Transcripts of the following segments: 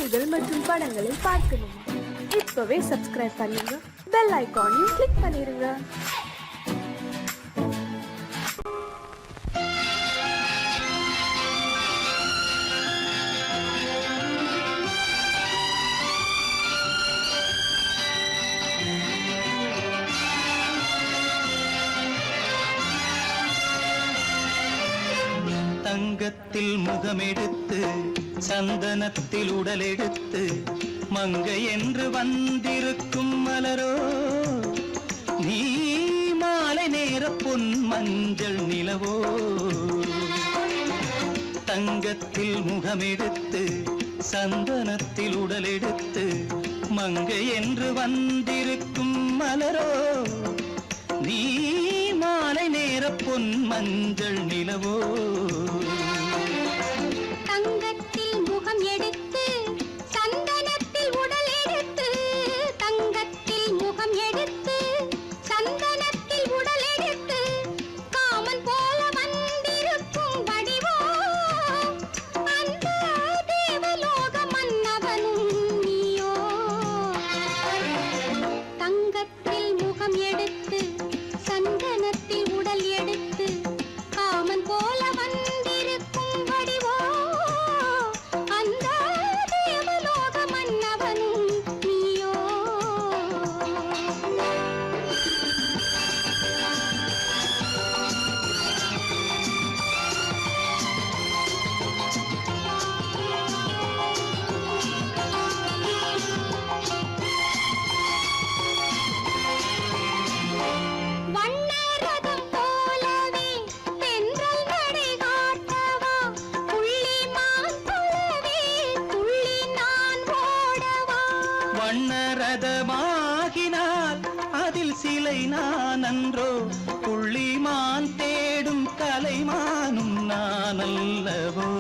செய்திகள் மற்றும் படங்களை பார்க்கணுமா? இப்பவே சப்ஸ்கிரைப் பண்ணுங்க, பெல் ஐகானையும் கிளிக் பண்ணிருங்க. தங்கத்தில் முகமெடுத்து சந்தனத்தில் உடலெடுத்து மங்கை என்று வந்திருக்கும் மலரோ, நீ மாலை நேர பொன் மஞ்சள் நிலவோ. தங்கத்தில் முகமெடுத்து சந்தனத்தில் உடலெடுத்து மங்கை என்று வந்திருக்கும் மலரோ, நீ மாலை நேர பொன் மஞ்சள் நிலவோ. தங்கத்தில் முகம் எடுத்து சந்தனத்தில் உடல் எடுத்து, தங்கத்தில் முகம் எடுத்து சந்தனத்தில் உடல் எடுத்து காமன் போல வந்திருக்கும் வடிவோ, அந்த தேவலோக மன்னவனும் நீயோ. தங்கத்தில் முகம் எடுத்து சந்தனத்தில் உடல் எடுத்து காமன் போல வந்திருக்கும் வடிவோ, அந்த தேவலோக மன்னவனும் நீயோ. வண்ணரதம் போலவே தென்றல் நடை காட்டவா, புள்ளிமான் போலவே துள்ளி நான் ஓடவா. வண்ணரதமாகினால் அதில் சிலை நான் அன்றோ, புள்ளிமான் தேடும் கலைமானும் நான் அல்லவோ.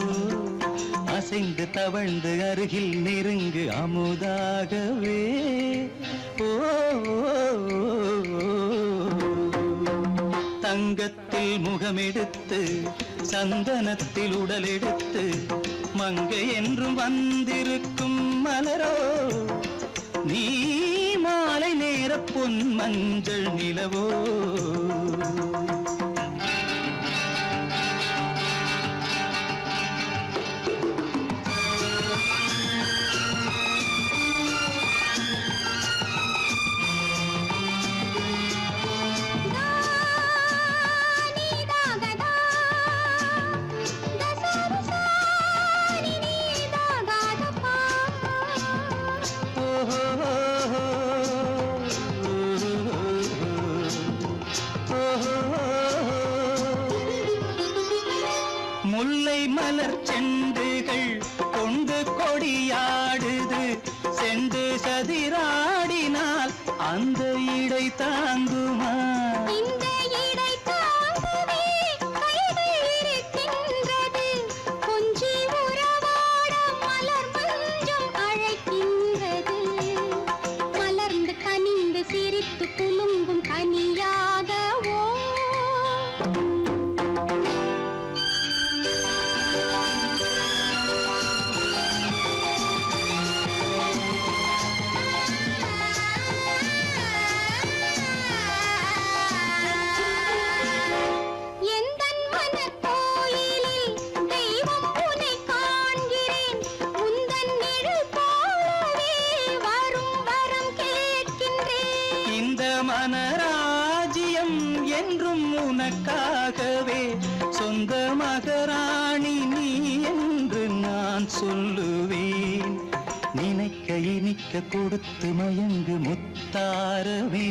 அசைந்து தவழ்ந்து அருகில் நெருங்கு அமுதாகவே. ஓ, தங்கத்தில் முகமெடுத்து சந்தனத்தில் உடலெடுத்து மங்கை என்றும் வந்திருக்கும் மலரோ, நீ மாலை நேர பொன் மஞ்சள் நிலவோ. முல்லை மலர் செண்டுகள் கொண்டு கொடியாடுது, செண்டு சதிராடினால் அந்த இடை தாங்குமா? இந்த இடை தாங்கவே கைகள் இருக்கின்றது, கொஞ்சி உறவாட மலர் மஞ்சம் அழைக்கின்றது. மலர்ந்து கனிந்து சிரித்து குலுங்கும் கனியாகவோ. எந்தன் மனக்கோயிலில் தெய்வம் உன்னை காண்கிறேன், உந்தன் நிழல் போலவே வரும் வரம் கேட்கின்றேன். இந்த மனராஜ்யம் என்றும் உனக்காகவே, சொந்த மகராணி நீ என்று நான் சொல்லுவேன். நினைக்க இனிக்க கொடுத்து மயங்கு முத்தாரவே.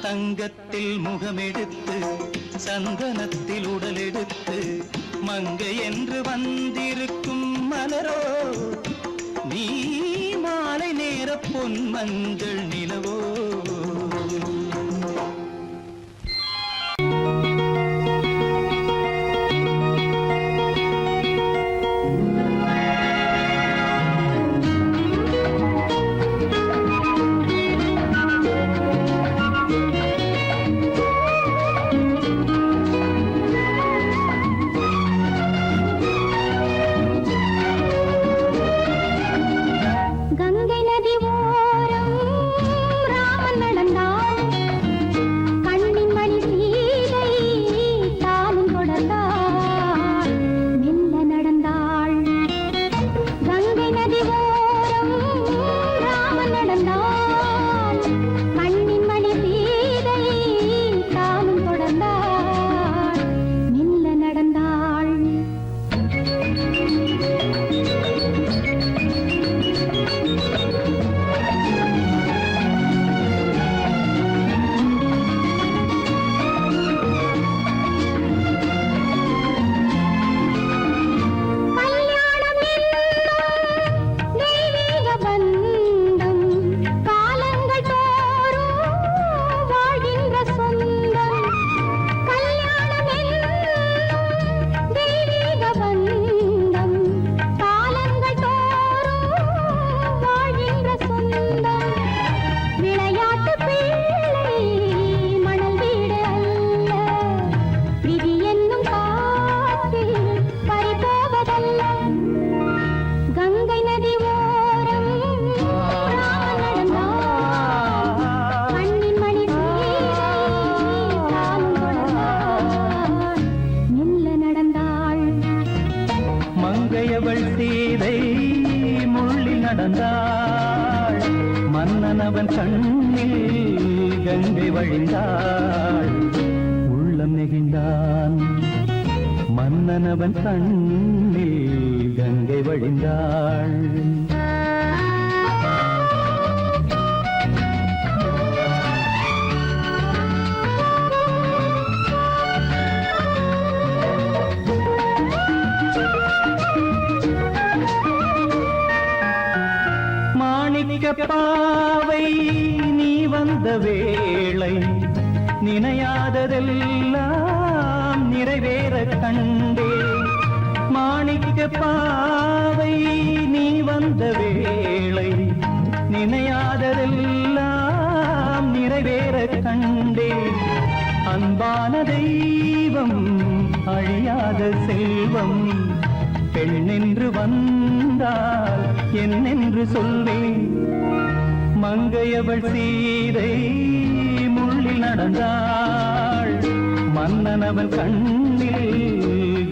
தங்கத்தில் முகமெடுத்து சந்தனத்தில் உடலெடுத்து மங்கை என்று வந்திருக்கும் மலரோ, நீ மாலை நேர பொன் மஞ்சள் நிலவோ. மங்கையவள் சீதை முள்ளில் நடந்தாள் மன்னனவன் கண்ணில் கங்கை வழிந்தாள் உள்ளம் நெகிழ்ந்தான் மன்னனவன் கண்ணில் கங்கை வழிந்தாள் பாவை நீ வந்த வேளை நினையாததெல்லாம் நிறைவேற கண்டே மாணிக்க பாவை நீ வந்த வேளை நினையாததெல்லாம் நிறைவேற கண்டே அன்பான தெய்வம் அழியாத செல்வம் பெண்ணென்று வந்தால் என்னென்று சொல்வேன் மங்கையவள் சீதை முள்ளில் நடந்தாள் மன்னனவன் கண்ணில்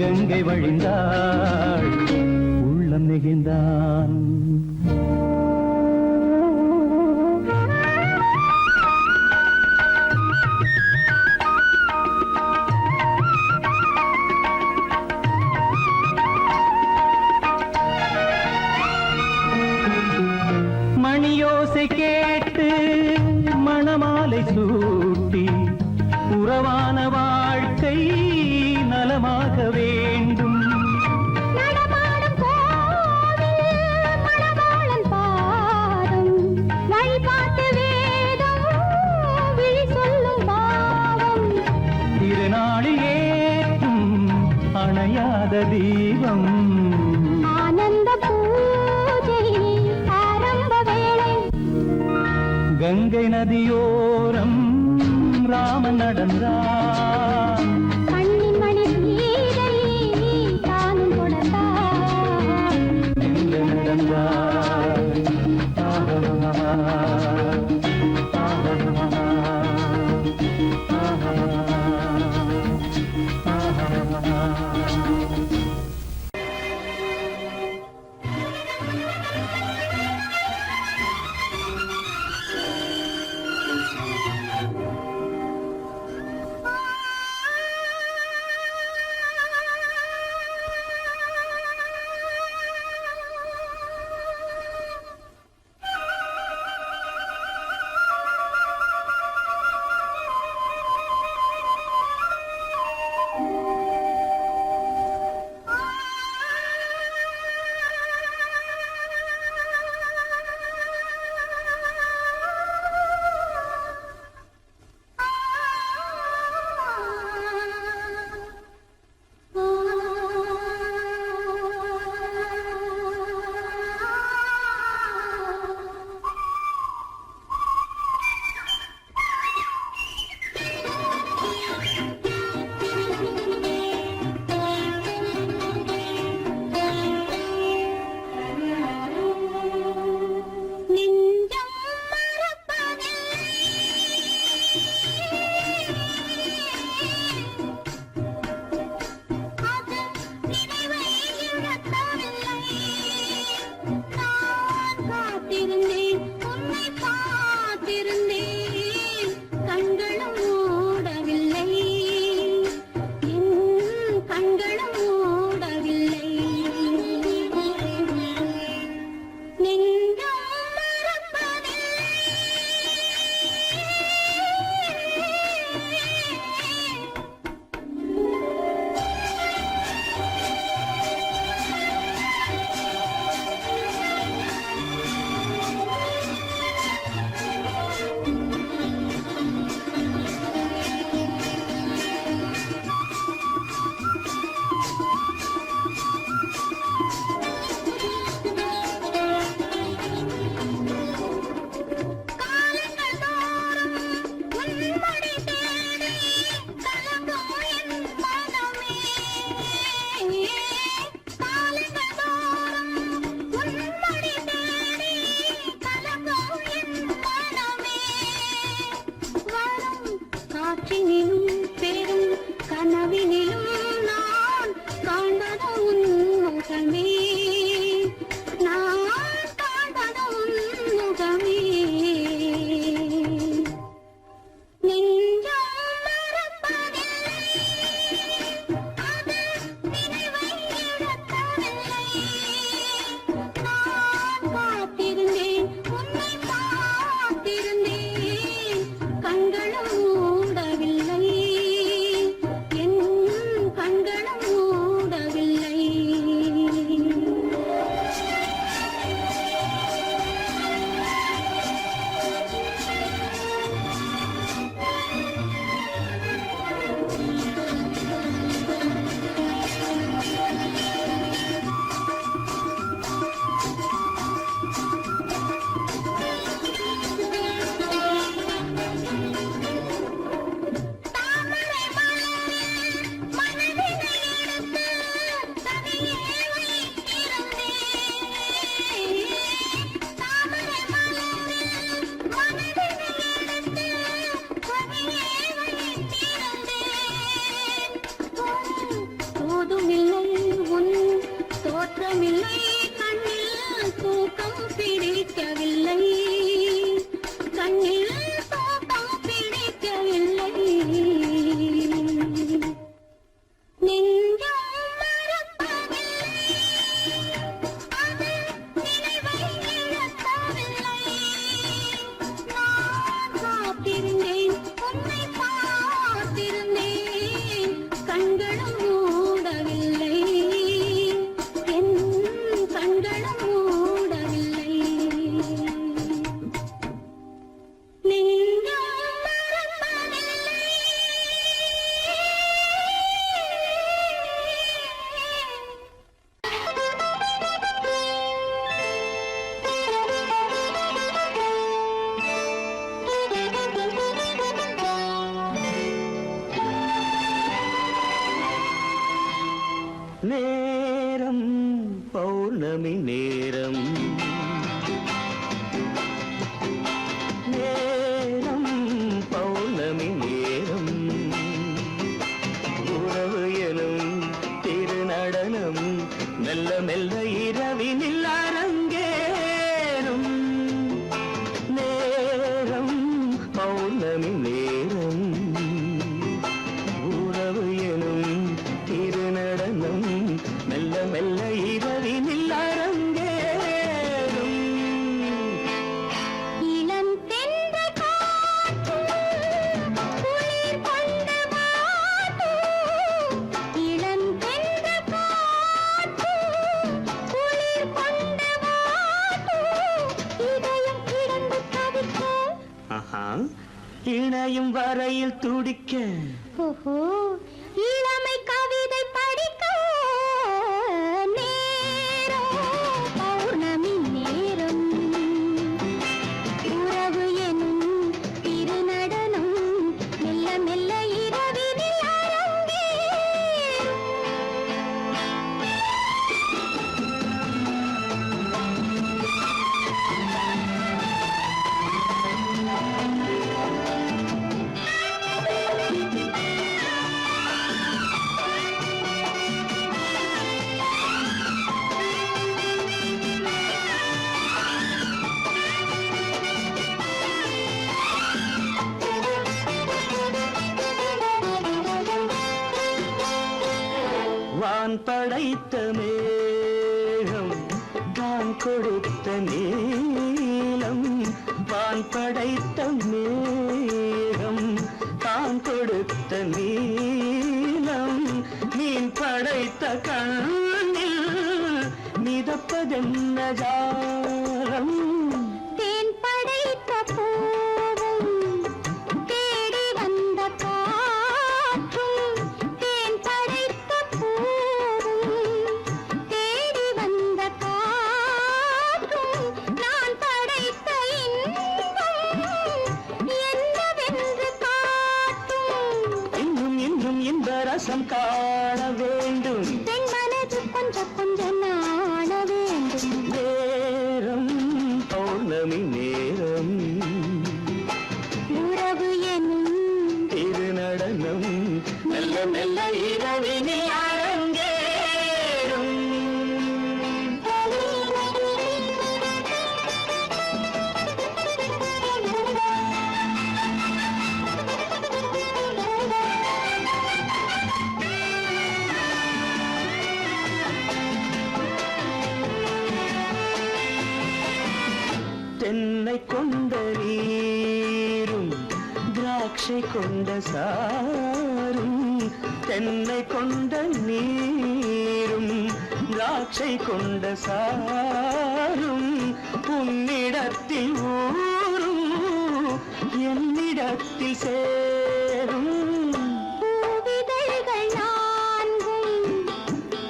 கங்கை வழிந்தாள் உள்ளம் நெகிழ்ந்தான் மணியோசை கேட்டு மணமாலை சூட்டி உறவான வாழ்க்கை நலமாக வேண்டும் நடமாடும் கோவில் மணவாளன் பாதம் வழிபாட்டு வேதம் விழி சொல்லும் பாவம் திருநாளில் ஏற்றும் அணையாத தீபம் ஆனந்த பூஜை ஆரம்ப வேளை கங்கை நதியோரம் ராமன் நடந்தான் கண்ணின் மணி சீதை தானும் தொடர்ந்தாள் எங்க நடந்தான் நேரம் பௌர்ணமி நேரம் நேரம் பௌர்ணமி நேரம் உறவு எனும் திருநடனம் மெல்ல மெல்ல இரவினில் அரங்கேறும் நேரம் பௌர்ணமி நேரம் உறவு எனும் திருநடனம் மெல்ல மெல்ல இரவினில் அரங்கேறும் இளம் தென்றல் காற்று குளிர் கொண்டு வாட்டும். இளம் தென்றல் காற்று குளிர் கொண்டு வாட்டும். இதயம் கிடந்து தவிக்க. ஆஹா இணையும் வரையில் துடிக்க ஓஹோ, இளமை கவிதை படிக்க. நேரம் பௌர்ணமி நேரம் உறவு எனும் திருநடனம் மெல்ல மெல்ல இரவினில் அரங்கேறும். வான் படைத்த மேகம் தான் கொடுத்த நீலம் வான் படைத்த மேகம் தான் கொடுத்த நீலம் மீன் படைத்த கண்ணில் மிதப்பதென்ன ஜாலம் தேன் படைத்த பூவும் தேடி வந்த காற்றும். தேன் படைத்த பூவும் தேடி வந்த காற்றும். நான் படைத்த இன்பம் என்னவென்று காட்டும். இன்னும் இன்னும் இந்த ரசம் காண வேண்டும் பெண் மனது கொஞ்சம் கொஞ்சம் நாண வேண்டும். நேரம் பௌர்ணமி நேரம் உறவு எனும் திருநடனம் மெல்ல மெல்ல இரவினில் அரங்கேறும் தென்னை கொண்ட நீரும் திராட்சை கொண்ட சாரும் தென்னை கொண்ட நீரும் திராட்சை கொண்ட சாரும் உன்னிடத்தில் ஊரும் என்னிடத்தில் சேரும் பூவிதழ்கள் நான்கும்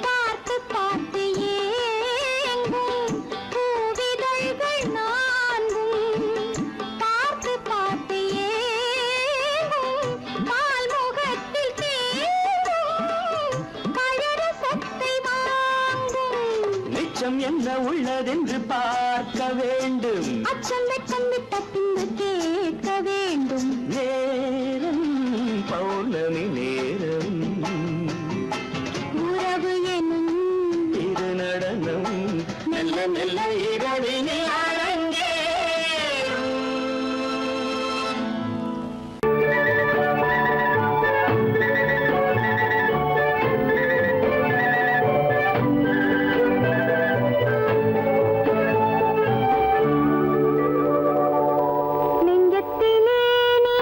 பார்த்து பார்த்து ஏங்கும். பூவிதழ்கள் நான்கும் பார்த்து பார்த்து ஏங்கும். பால்முகத்தில் தேங்கும் பழரசத்தை வாங்கும். மிச்சம் என்ன உள்ளதென்று பார்க்க வேண்டும் அச்சம் வெட்கம் விட்ட பின்பு கேட்க வேண்டும். நேரம் பௌர்ணமி நேரம் உறவு எனும் திருநடனம் மெல்ல மெல்ல இரவினில் அரங்கேறும் நெஞ்சத்திலே நீ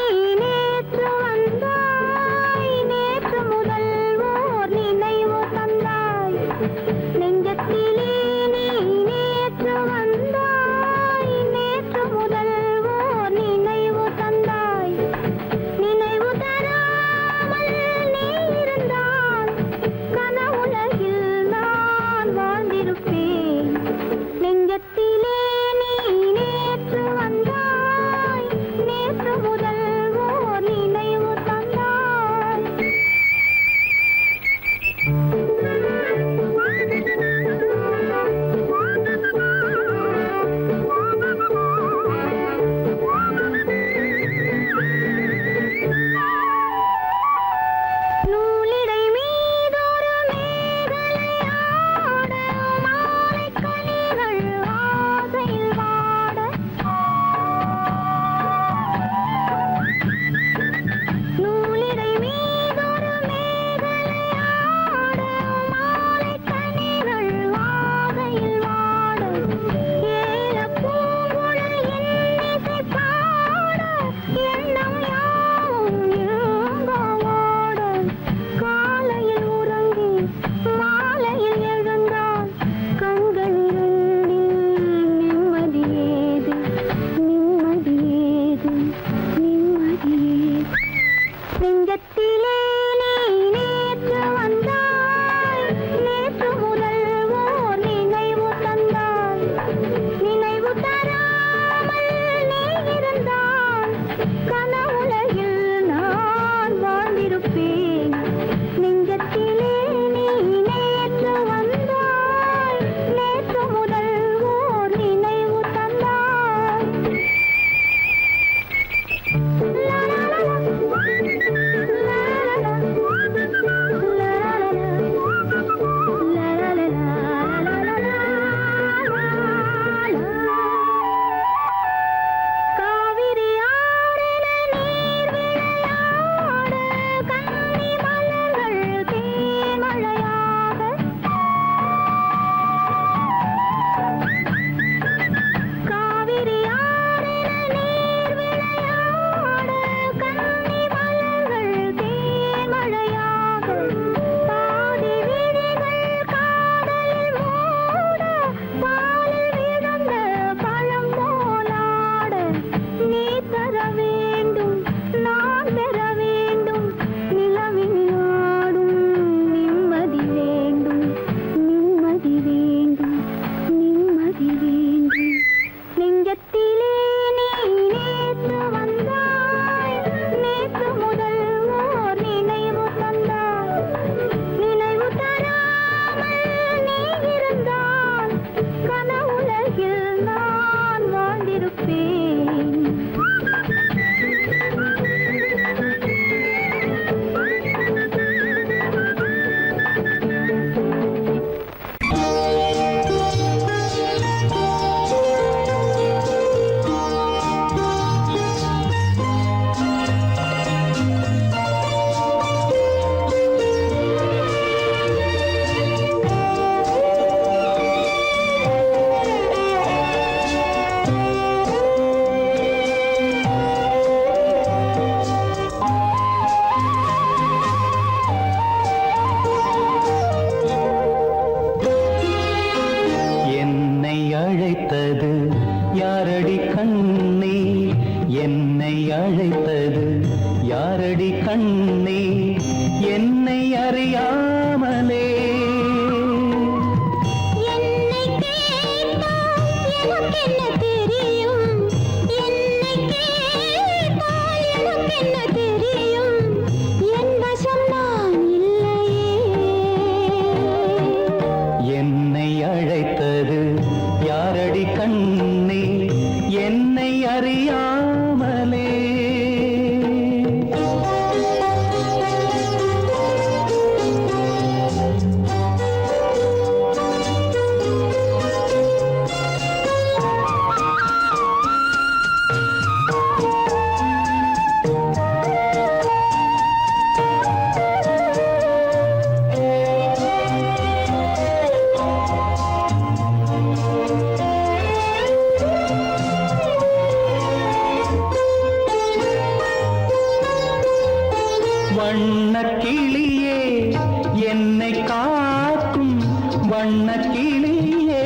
வண்ணக்கிளியே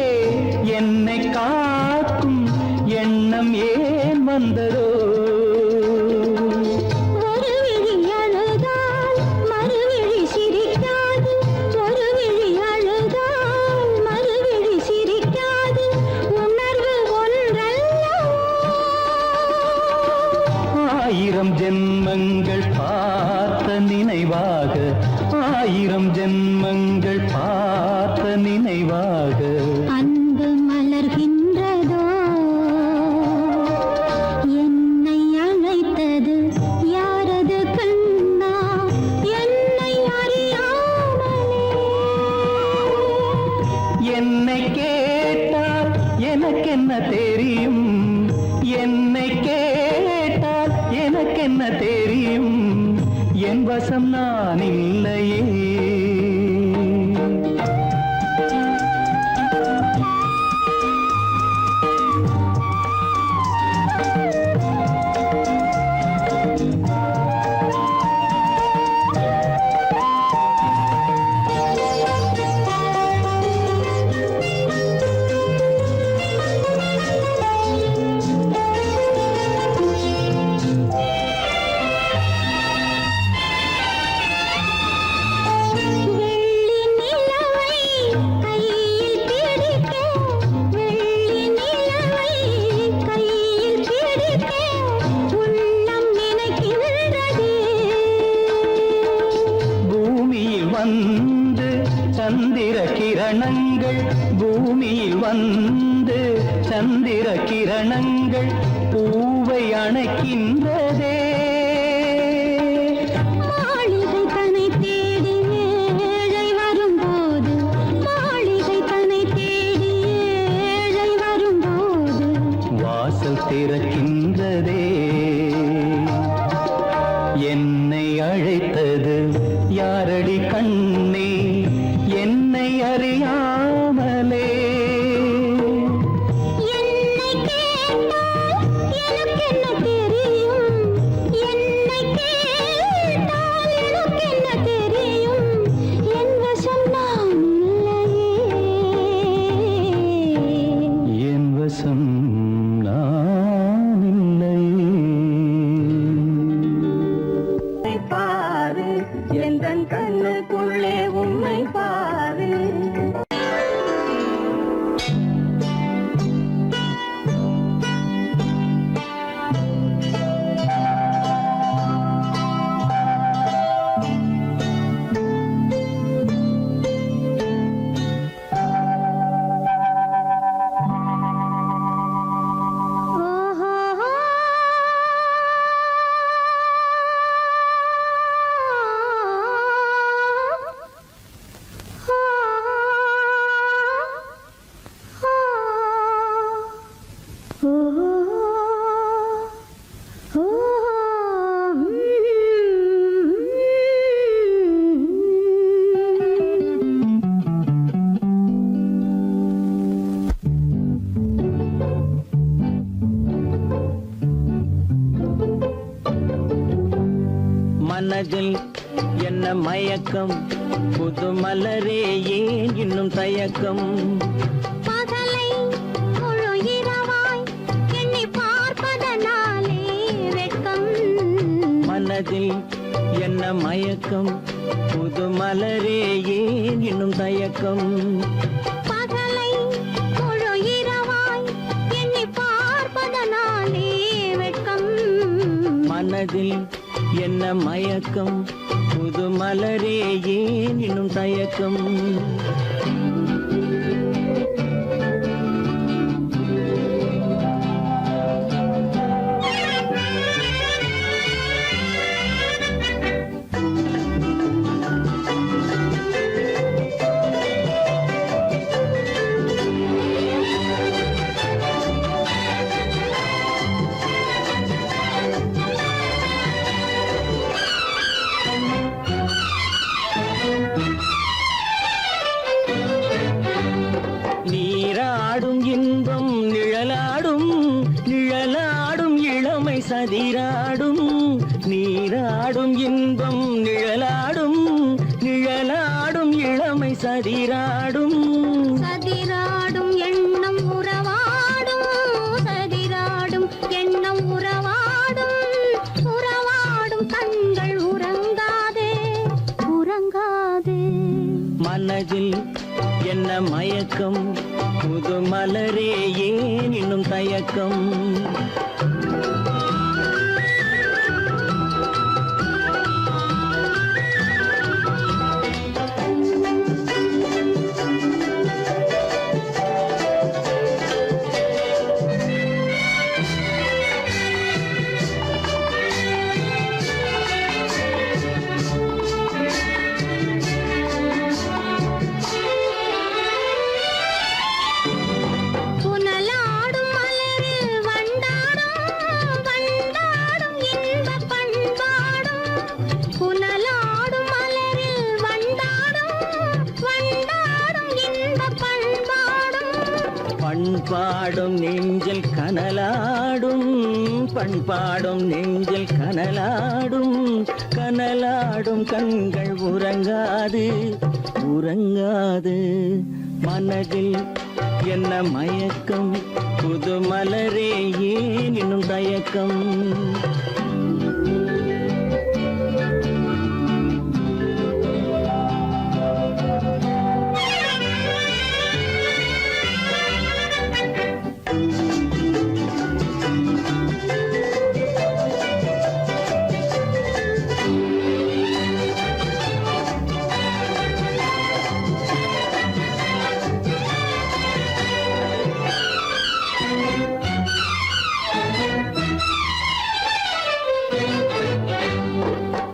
என்னை காக்கும் எண்ணம் ஏன் வந்ததோ? ஒரு விழி அழுதால் மறுவிழி சிரிக்காது, ஒரு விழி அழுதால் மறுவிழி சிரிக்காது, உணர்வு ஒன்றல்லவோ. ஆயிரம் ஜென்மங்கள் பார்த்த நினைவாக, ஆயிரம் ஜென்மங்கள் பார்த்த நினைவாக அன்பு மலர்கின்றதோ, என்னை அழைத்தது யாரது கண்ணா, என்னை அறியாமலே. என்னை கேட்டால் எனக்கென்ன தெரியும், என்னை கேட்டால் எனக்கென்ன தெரியும், என் வசம் நான் இல்லையே. வெள்ளி நிலவை கையில் பிடிக்க, வெள்ளி நிலவை கையில் பிடிக்க உள்ளம் நினைக்கின்றதே. பூமியில் வந்து சந்திர கிரணங்கள், பூமியில் வந்து சந்திர கிரணங்கள் பூவை அணைக்கின்றதே. மாளிகை தன்னை தேடி ஏழை வரும்போது, மாளிகை தன்னை தேடி ஏழை வரும்போது, வாசல் திறக்கின்றதே. என்னை அழைத்தது யாரடி கண்ணே, என்னை அறியாமலே. என்னை கேட்டால் எனக்கென்ன தெரியும், என்னை கேட்டால் எனக்கென்ன தெரியும், என் வசம் நான் இல்லையே. என் வசம் நான் இல்லையே. பாரு எந்தன் கண்ணுக்குள்ளே உன்னை பாரு. மனதில் என்ன மயக்கம், புது மலரே ஏன் இன்னும் தயக்கம்? பகலை முழு இரவாய் எண்ணி பார்ப்பதனாலே வெட்கம். மனதில் என்ன மயக்கம், புது மலரே ஏன் இன்னும் தயக்கம்? பகலை முழு இரவாய் எண்ணி பார்ப்பதனாலே வெட்கம். மனதில் என்ன மயக்கம், புது மலரே ஏன் இன்னும் தயக்கம்? நீராடும் இன்பம் நிழலாடும், நிழலாடும் இளமை சதிராடும். நீராடும் இன்பம் நிழலாடும், நிழலாடும் இளமை சதிராடும் சதிராடும் எண்ணம் உறவாடும் சதிராடும் எண்ணம் உறவாடும் உறவாடும் கண்கள் உறங்காதே உறங்காதே மனதில் என்ன மயக்கம் புது மலரே ஏன் இன்னும் தயக்கம் புனலாடும் மலரில் வண்டாடும் வண்டாடும் இன்பப் பண்பாடும் புனலாடும் மலரில் வண்டாடும் வண்டாடும் இன்பப் பண்பாடும் பண்பாடும் நெஞ்சில் கனலாடும் பண்பாடும் நெஞ்சில் கனலாடும் கனலாடும் கண்கள் உறங்காது உறங்காது மனதில் என்ன மயக்கம் புது மலரே ஏன் இன்னும் தயக்கம்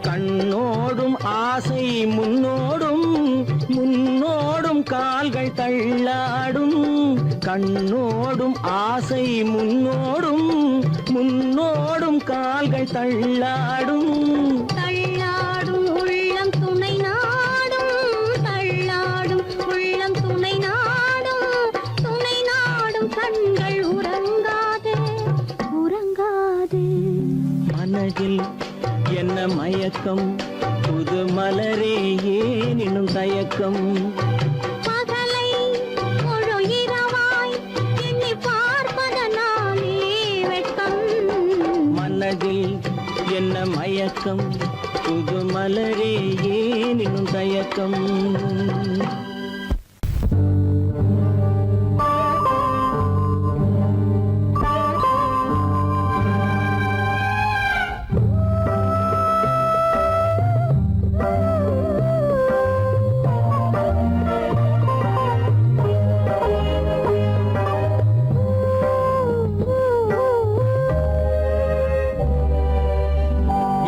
கண்ணோடும் ஆசை முன்னோடும் முன்னோடும் கால்கள் தள்ளாடும் கண்ணோடும் ஆசை முன்னோடும் முன்னோடும் கால்கள் தள்ளாடும் தள்ளாடும் உள்ளம் துணை நாடும் தள்ளாடும் உள்ளம் துணை நாடும் கண்கள் உறங்காதே உறங்காதே மனதில் என்ன மயக்கம் புது மலரே ஏன் இன்னும் தயக்கம் பகலை முழு இரவாய் எண்ணி பார்ப்பதனாலே வெட்கம் மனதில் என்ன மயக்கம் புது மலரே ஏன் இன்னும் தயக்கம்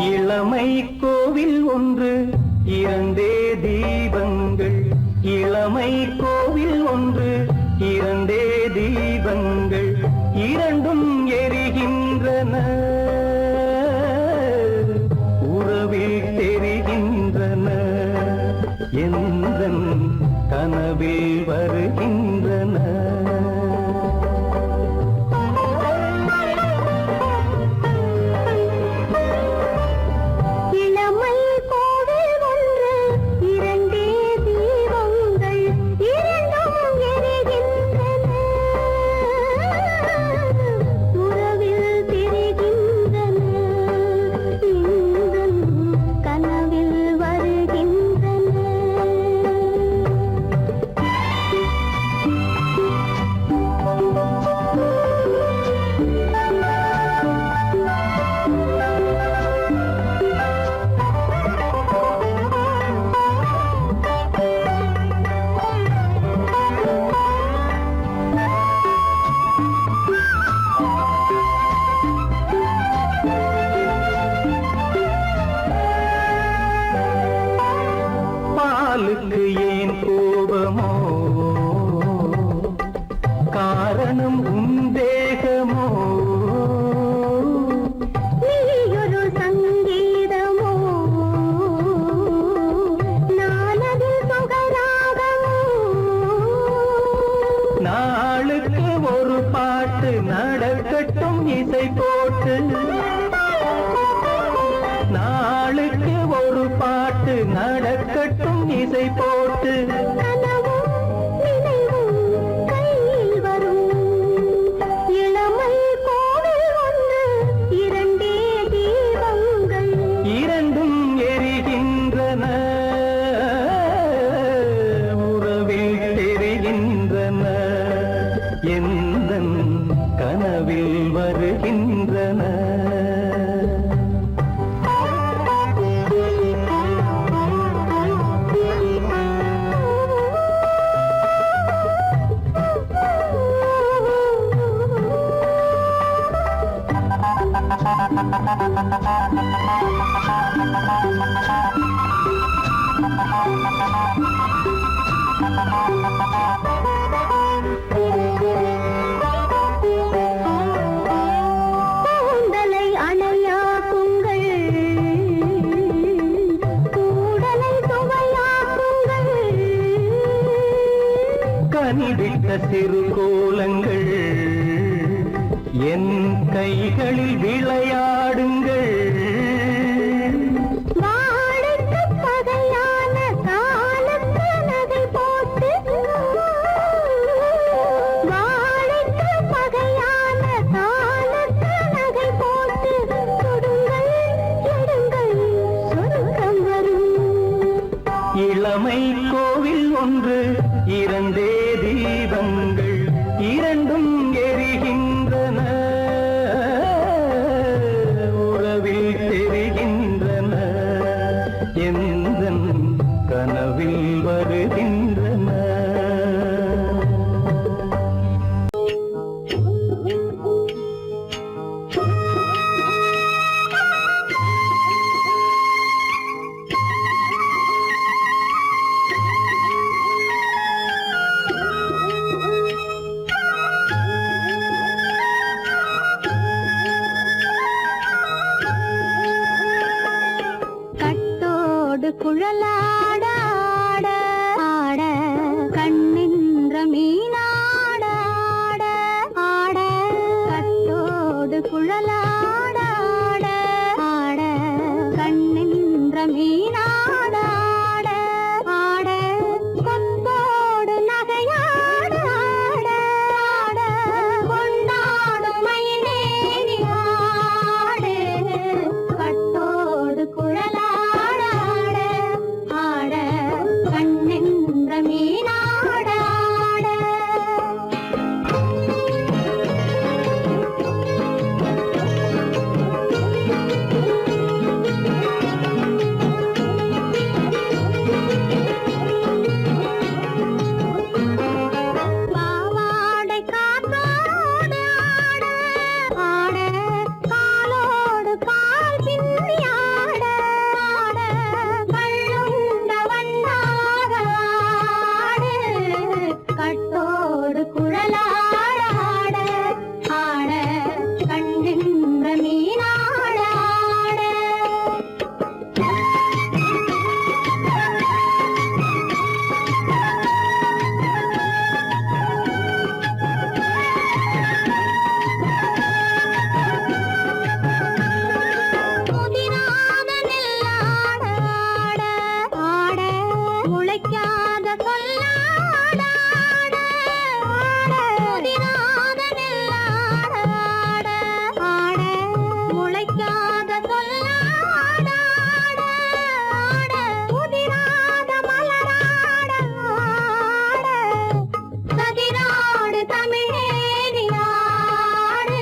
இளமை கோவில் ஒன்று இரண்டே தீபங்கள் இளமை கோவில் ஒன்று இரண்டே தீபங்கள் இரண்டும் எரிகின்றன உறவில் தெரிகின்றன எந்தன் கனவில் வருகின்றன இளமை கோவில் ஒன்று இரண்டே தீபங்கள் இரண்டும் எரிகின்றன உறவில் தெரிகின்றன இன்பம் கனவில் வருகின்றன பாலுக்கு ஏன் கோபமோ காரணம் உன் தேகமோ நீயொரு சங்கீதமோ நானதில் சுகராகமோ நாளுக்கு ஒரு பாட்டு நடக்கட்டும் இசை போட்டு நாளுக்கு ஒரு பாட்டு நடக்கட்டும் இசை போட்டு கனவில் எந்தன் கனவில் வருகின்றன. கூந்தலை அணையா குங்கள், கூடலை சுவையா குங்கள், கனிவிட்ட சிறு கோலங்கள் என் கைகளில் விளையாடுங்கள். வாழைக்கு பகையான காலத்து நகை போட்டு, வாழைக்கு பகையான காலத்து நகை போட்டு, கொடுங்கள் எடுங்கள் சொர்க்கம் வரும். இளமை கோவில் ஒன்று, இரண்டே தீபங்கள், இரண்டும் எரிகின்றன, உறவில் தெரிகின்றன, எந்தன் கனவில் வருகின்றன. கட்டோடு குழலாட ஆட ஆட, கண்ணின்ற மீனாட ஆட ஆட, கட்டோடு குழலாட ஆட ஆட, கண்ணின்ற மீனாட ஆட ஆட, கொத்தோடு நகையாட ஆட ஆட, கொண்டாடும் மயிலேறி ஆடு, கட்டோடு குழலாட ஆட ஆட, கண்ணின்ற மீனாட ஆட. பாவாடை காத்தோடு ஆட ஆட, காலோடு கால் பின்னி ஆட ஆட, கள்ளுண்ட வண்ணாக ஆடு, கட்டோடு குழலாட ஆட ஆட, கண்ணின்ற மீனாட ஆட. முதிராத நெல்லாட ஆட ஆட, முளைக்காத சொல்லாட ஆட ஆட, முதிராத நெல்லாட ஆட ஆட, முளைக்காத சொல்லாட ஆட ஆட, முதிராத மலராட ஆட, சதிராடு தமிழேறி ஆடு,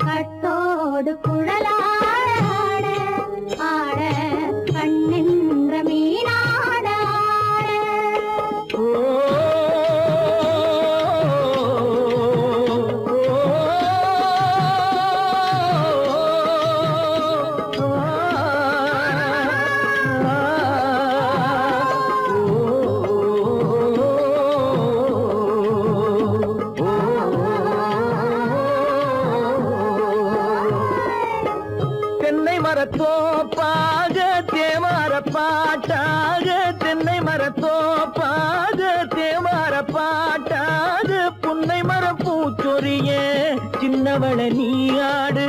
கட்டோடு குழலாட ஆட ஆட, கண்ணின்ற மீனாட ஆட. ஓ, தென்னை மரத்தோப்பாக தேமார பாட்டாக, தென்னை மரத்தோப்பாக தேமார பாட்டாக, புன்னை மரம் பூச்சொரிய சின்னவள நீயாடு,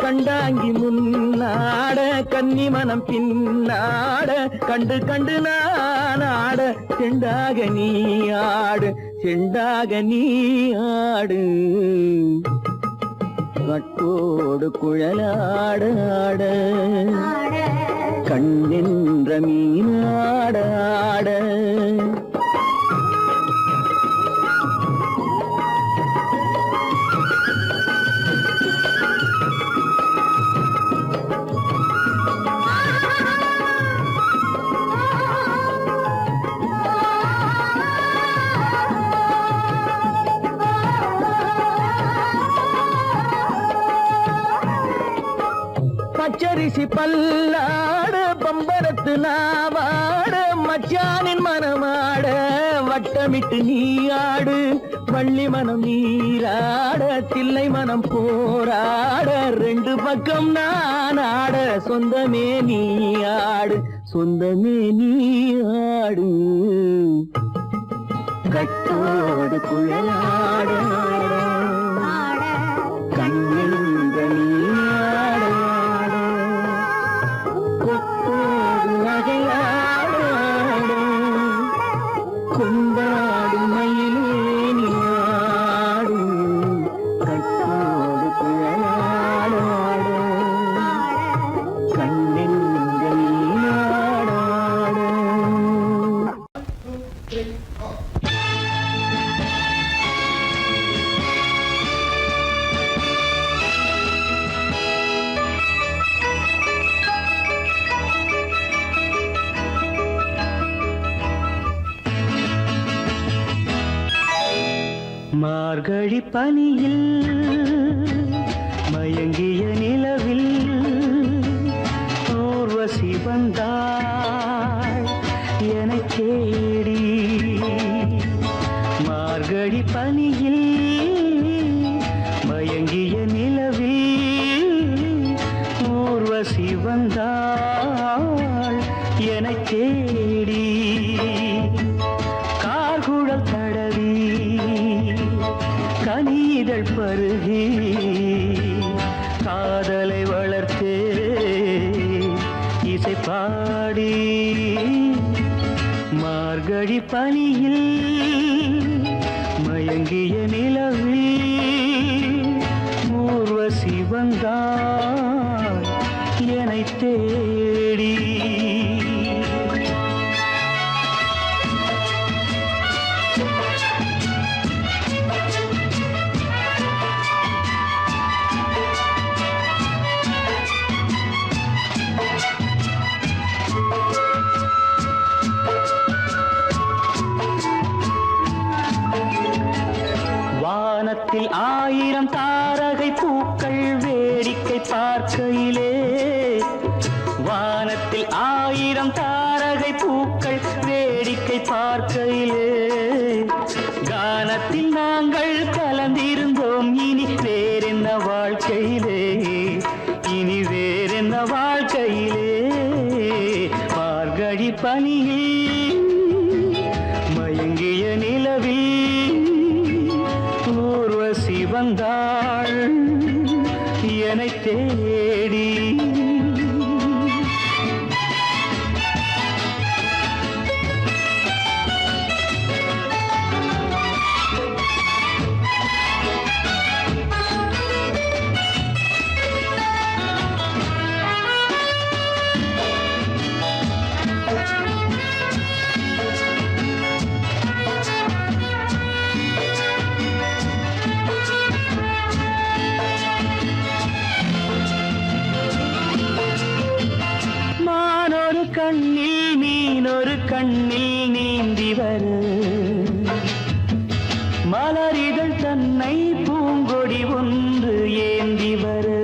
கண்டாங்கி முன்னாட கன்னி மனம் பின்னாட, கண்டு கண்டு நானாட, செண்டாக நீயாடு செண்டாக நீயாடு, கட்டோடு குழலாட ஆட, கண்ணின்ற மீனாட ஆட. வீசி பல்லாடு பம்பரத்து நாவாட மச்சானின் மனமாட வட்டமிட்டு நீயாடு வள்ளி மனம் நீராட தில்லை மனம் போராட ரெண்டு பக்கம் நான் ஆட சொந்தமே நீயாடு சொந்தமே நீயாடு கட்டோடு குழலாட கண்ணிந்த நீயாட கொட்டோடு நகையாட கொண்டாடு மயிலே நீயாடு கட்டோடு குழலாட கண்ணிந்த நீயாட மார்கழி பனியில் மயங்கிய நிலவில் ஊர்வசி வந்தாள் எனக் தேடி மார்கழி பனியில் மயங்கிய நிலவில் ஊர்வசி வந்தாள் எனக் தேடி கார்குழல் தடவி கனிதழ் பருகி காதலை வளர்த்தே இசை பாடி மார்கழி பனியில் மயங்கிய நிலவில் ஊர்வசி வந்தாள் என்னைத் தேடி வானத்தில் 1000 தாரகை பூக்கள் வேடிக்கை பார்க்கையிலே வானத்தில் 1000 தாரகை பூக்கள் வேடிக்கை பார்க்கையிலே கானத்தில் நாங்கள் கலந்திருந்தோம் இனி வேறென்ன வாழ்க்கையிலே இனி வேறென்ன வாழ்க்கையிலே மார்கழி பனியில் மயங்கிய நிலவில் ஊர்வசி வந்தாள் என்னைத் தேடி கண்ணில் மீனொரு கண்ணில் நீந்தி வரு மலரிதழ் தன்னை பூங்கொடி ஒன்று ஏந்தி வரு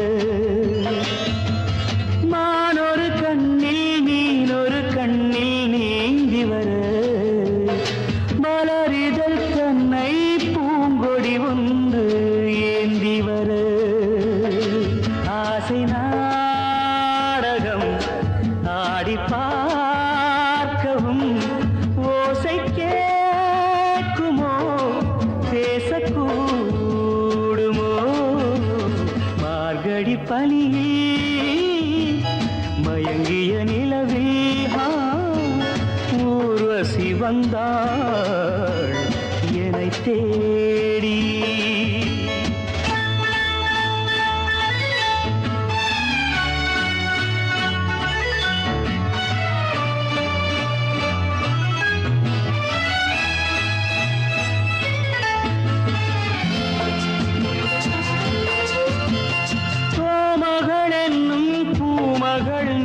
மானொரு கண்ணில் மீனொரு கண்ணில் நீந்தி வரு மலரிதழ் தன்னை பூங்கொடி ஒன்று ஏந்தி வரு ஆசை நாடகம் ஆடி பார்க்கவும் ஓசை கேட்குமோ பேசக்கூடுமோ மார்கழி பனியில் மயங்கிய நிலவில் ஊர்வசி வந்தாள் என்னைத் தேடி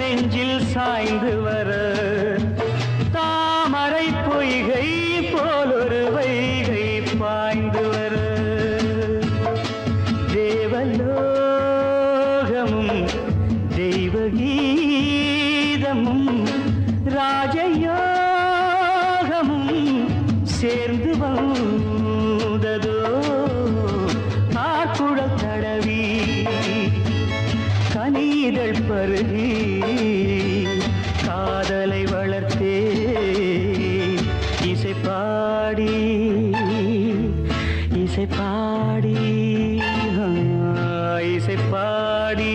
நெஞ்சில் சாய்ந்து வர தாமரை பொய்கை போலொரு வைகை பாய்ந்து வந்ததோ ஆக்குழல் தடவி கனிதழ் பருகி காதலை வளர்த்தே இசை பாடி இசை பாடி இசை பாடி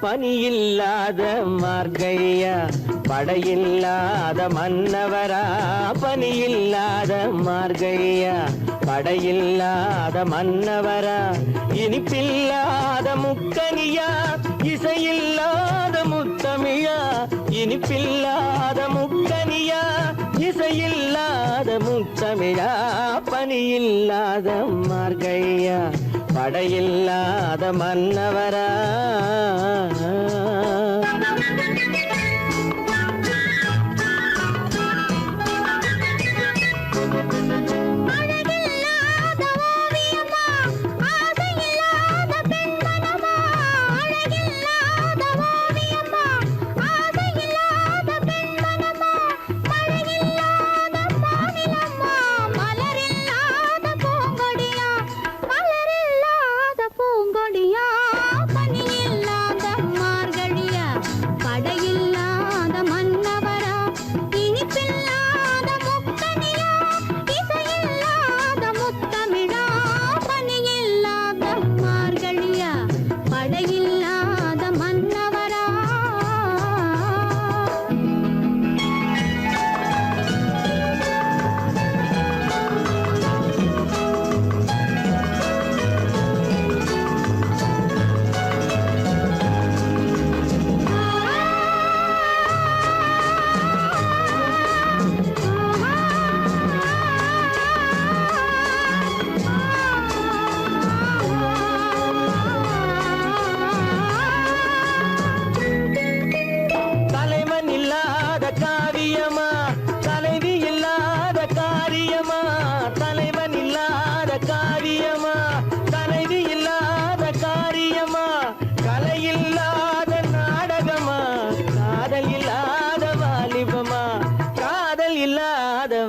பனியில்லாத மார்கழியா படையில்லாத மன்னவரா பனியில்லாத மார்கழியா படையில்லாத மன்னவரா இனிப்பில்லாத முக்கனியா இசையில்லாத முத்தமிழா இனிப்பில்லாத முக்கனியா இசையில்லாத முத்தமிழா பனியில்லாத மார்கழியா படையில்லாத மன்னவரா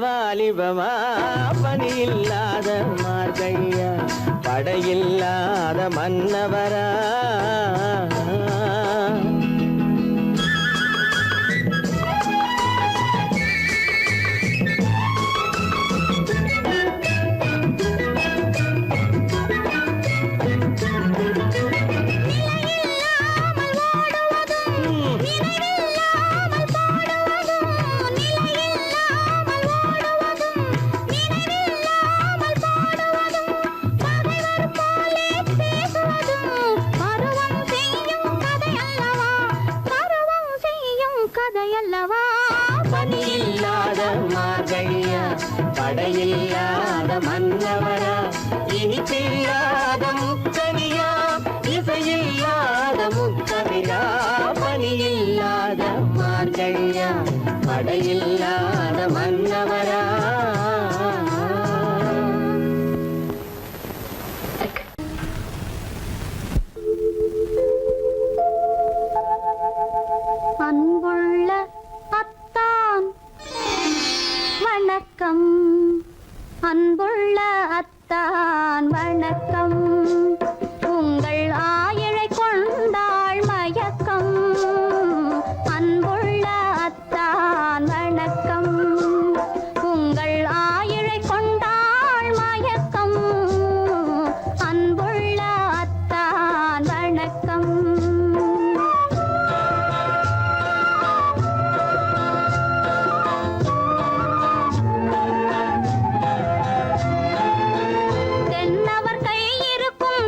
வாலிபமா பனியில்லாத மார்கழியா படையில்லாத மன்னவரா பனியில்லாத மார்கழியா படையில்லாத மன்னவரா இனிப்பில்லாத முக்கனியா இசையில்லாத முத்தமிழா பனியில்லாத மார்கழியா படையில்லாத மன்னவரா அன்புள்ள அத்தான் வணக்கம் அன்புள்ள அத்தான் வணக்கம் உங்கள் ஆயிழை கொண்டாள் மயக்கம் அன்புள்ள அத்தான் வணக்கம் உங்கள் ஆயிழை கொண்டாள் மயக்கம் அன்புள்ள அத்தான் வணக்கம் தென்னவர் கை இருக்கும்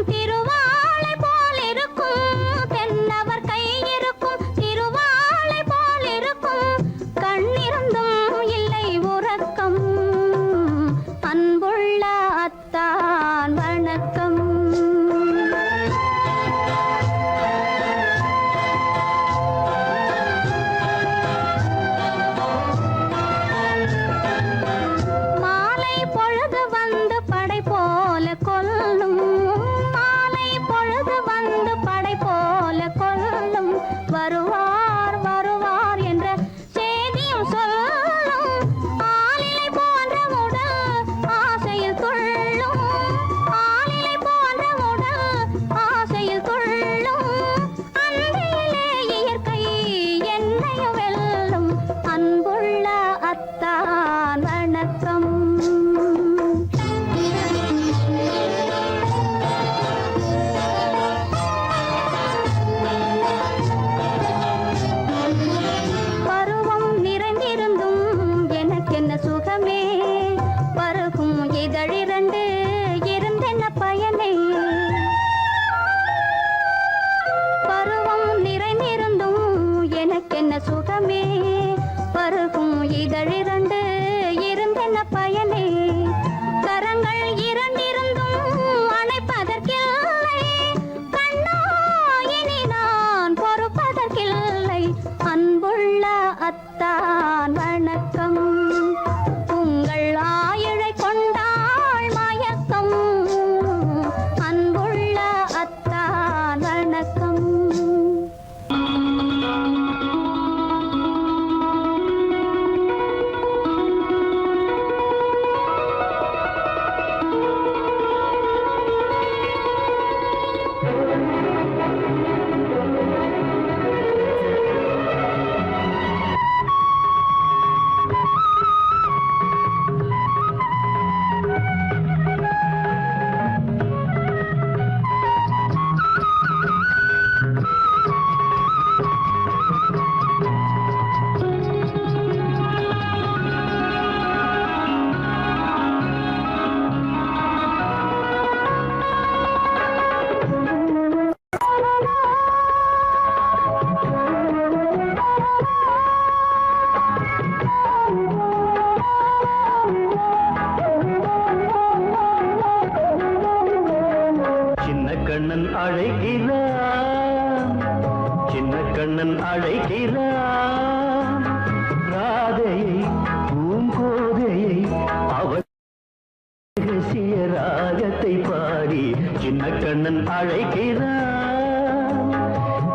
கண்ணன் அழைக்கிறான்,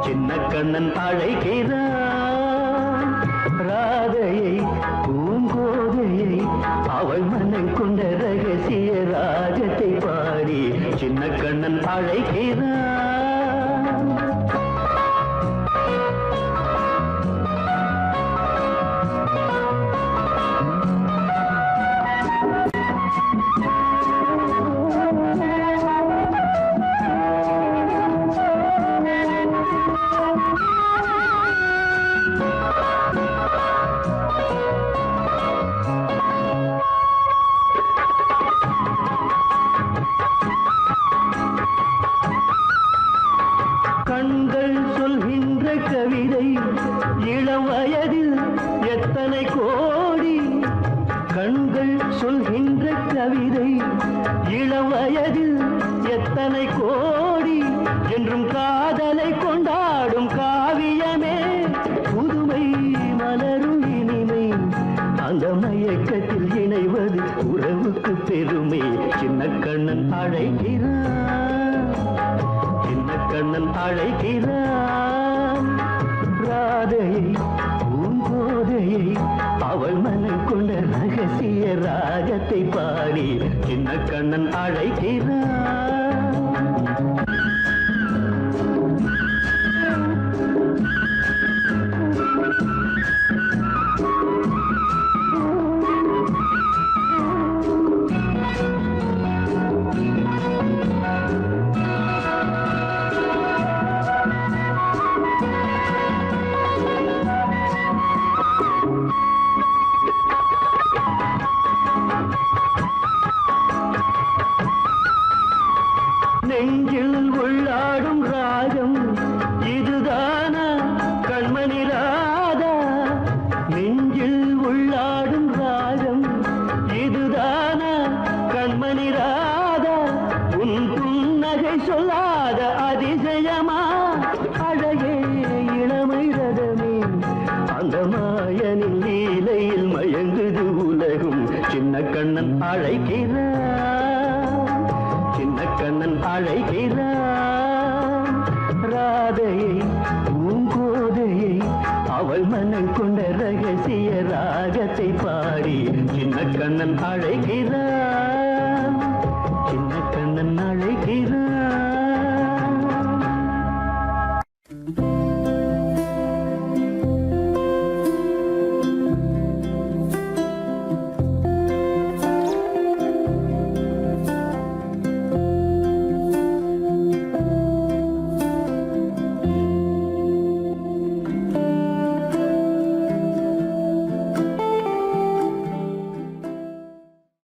சின்ன கண்ணன் அழைக்கிறான். ராதையை பூங்கோதையை அவள் மனம் கொண்ட ரகசிய ராகத்தை பாடி சின்ன கண்ணன் அழைக்கிறான். கண்கள் சொல்கின்ற கவிதை இளம் வயதில் எத்தனை கோடி. கண்கள் சொல்கின்ற கவிதை இளம் வயதில் எத்தனை கோடி. என்றும் காதலை கொண்டாடும் காவியமே புதுமை மலரும் இனிமை. அந்த மயக்கத்தில் இணைவது உறவுக்கு பெருமை. சின்ன கண்ணன் அழைக்கிறான், சின்ன கண்ணன் அழைக்கிறான். ராதையை பூங்கோதையை அவள் மனம் கொண்ட ரகசிய ராகத்தை பாடி சின்ன கண்ணன் அழைக்கிறான். நெஞ்சில் உள்ளாடும் ராகம் இதுதானா கண்மணி ராதா. நெஞ்சில் உள்ளாடும் ராகம் இதுதானா கண்மணி ராதா. உன் புன்னகை சொல்லாத அதிசயமா அழகே இளமை ரதமே. அந்த மாயனின் லீலையில் மயங்குது உலகும். சின்ன கண்ணன் அழைக்கிறான், சின்ன கண்ணன் அழைக்கிறான். ராதையை பூங்கோதையை அவள் மனம் கொண்ட ரகசிய ராகத்தை பாடி சின்ன கண்ணன் அழைக்கிறான்.